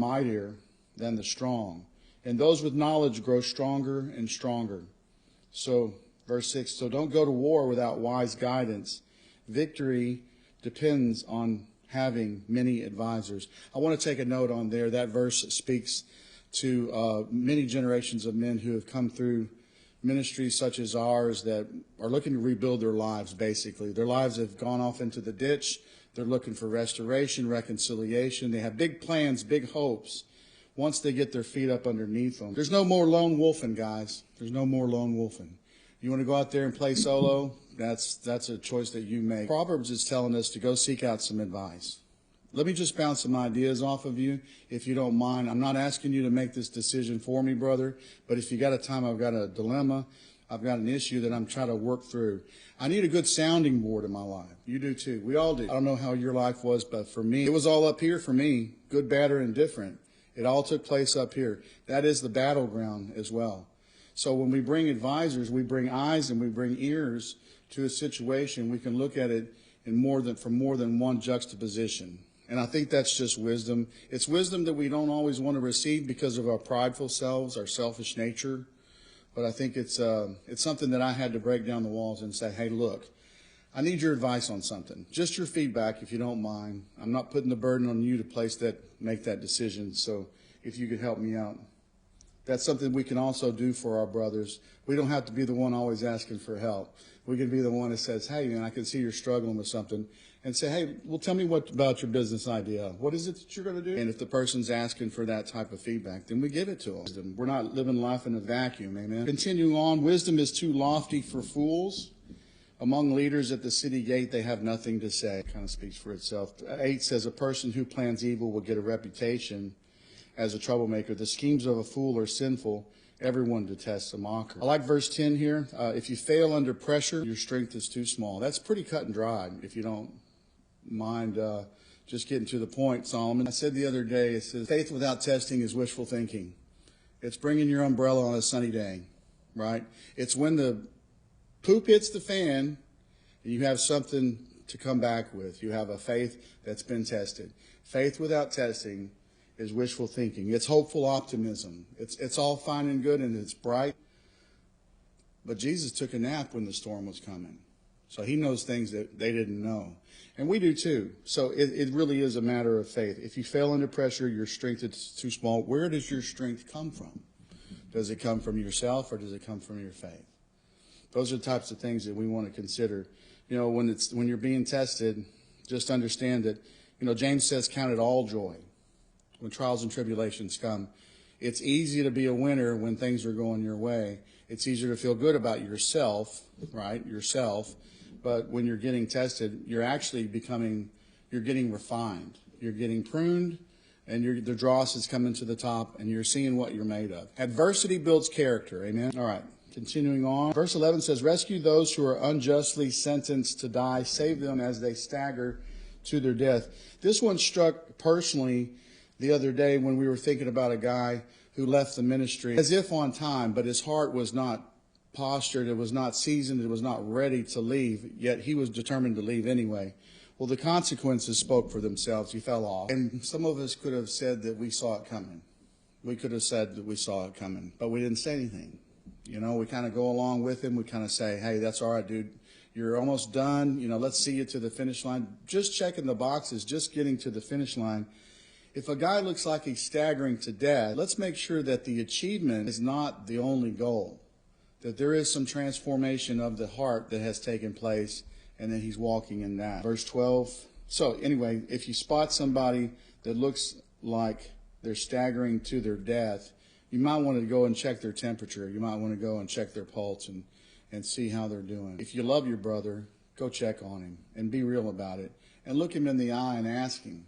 mightier than the strong, and those with knowledge grow stronger and stronger. So, verse 6, so don't go to war without wise guidance. Victory depends on having many advisors. I want to take a note on there. That verse speaks to many generations of men who have come through ministries such as ours that are looking to rebuild their lives, basically. Their lives have gone off into the ditch. They're looking for restoration, reconciliation. They have big plans, big hopes once they get their feet up underneath them. There's no more lone wolfing, guys. There's no more lone wolfing. You want to go out there and play solo? That's a choice that you make. Proverbs is telling us to go seek out some advice. Let me just bounce some ideas off of you, if you don't mind. I'm not asking you to make this decision for me, brother, but if you got a time, I've got a dilemma, I've got an issue that I'm trying to work through. I need a good sounding board in my life. You do too. We all do. I don't know how your life was, but for me, it was all up here for me, good, bad, or indifferent. It all took place up here. That is the battleground as well. So when we bring advisors, we bring eyes and we bring ears to a situation. We can look at it from more than one juxtaposition. And I think that's just wisdom. It's wisdom that we don't always want to receive because of our prideful selves, our selfish nature. But I think it's something that I had to break down the walls and say, hey, look, I need your advice on something. Just your feedback, if you don't mind. I'm not putting the burden on you to make that decision. So if you could help me out. That's something we can also do for our brothers. We don't have to be the one always asking for help. We can be the one that says, hey, man, I can see you're struggling with something. And say, hey, well, tell me about your business idea. What is it that you're going to do? And if the person's asking for that type of feedback, then we give it to them. We're not living life in a vacuum, amen? Continuing on, wisdom is too lofty for fools. Among leaders at the city gate, they have nothing to say. It kind of speaks for itself. 8 says, a person who plans evil will get a reputation as a troublemaker. The schemes of a fool are sinful. Everyone detests a mocker. I like verse 10 here. If you fail under pressure, your strength is too small. That's pretty cut and dry, if you don't mind just getting to the point, Solomon. I said the other day, it says, faith without testing is wishful thinking. It's bringing your umbrella on a sunny day, right? It's when the poop hits the fan and you have something to come back with. You have a faith that's been tested. Faith without testing is wishful thinking. It's hopeful optimism. It's all fine and good and it's bright. But Jesus took a nap when the storm was coming. So he knows things that they didn't know. And we do too. So it really is a matter of faith. If you fail under pressure, your strength is too small. Where does your strength come from? Does it come from yourself or does it come from your faith? Those are the types of things that we want to consider. You know, when you're being tested, just understand that, James says, count it all joy when trials and tribulations come. It's easy to be a winner when things are going your way. It's easier to feel good about yourself, right? Yourself. But when you're getting tested, you're getting refined. You're getting pruned, and the dross is coming to the top, and you're seeing what you're made of. Adversity builds character, amen? All right, continuing on. Verse 11 says, rescue those who are unjustly sentenced to die. Save them as they stagger to their death. This one struck personally the other day when we were thinking about a guy who left the ministry as if on time, but his heart was not postured, it was not seasoned, it was not ready to leave, yet he was determined to leave anyway. Well, the consequences spoke for themselves. He fell off. And some of us could have said that we saw it coming. We could have said that we saw it coming, but we didn't say anything. We kind of go along with him. We kind of say, hey, that's all right, dude. You're almost done. Let's see you to the finish line. Just checking the boxes, just getting to the finish line. If a guy looks like he's staggering to death, let's make sure that the achievement is not the only goal. That there is some transformation of the heart that has taken place, and that he's walking in that. Verse 12. So anyway, if you spot somebody that looks like they're staggering to their death, you might want to go and check their temperature. You might want to go and check their pulse and see how they're doing. If you love your brother, go check on him and be real about it. And look him in the eye and ask him,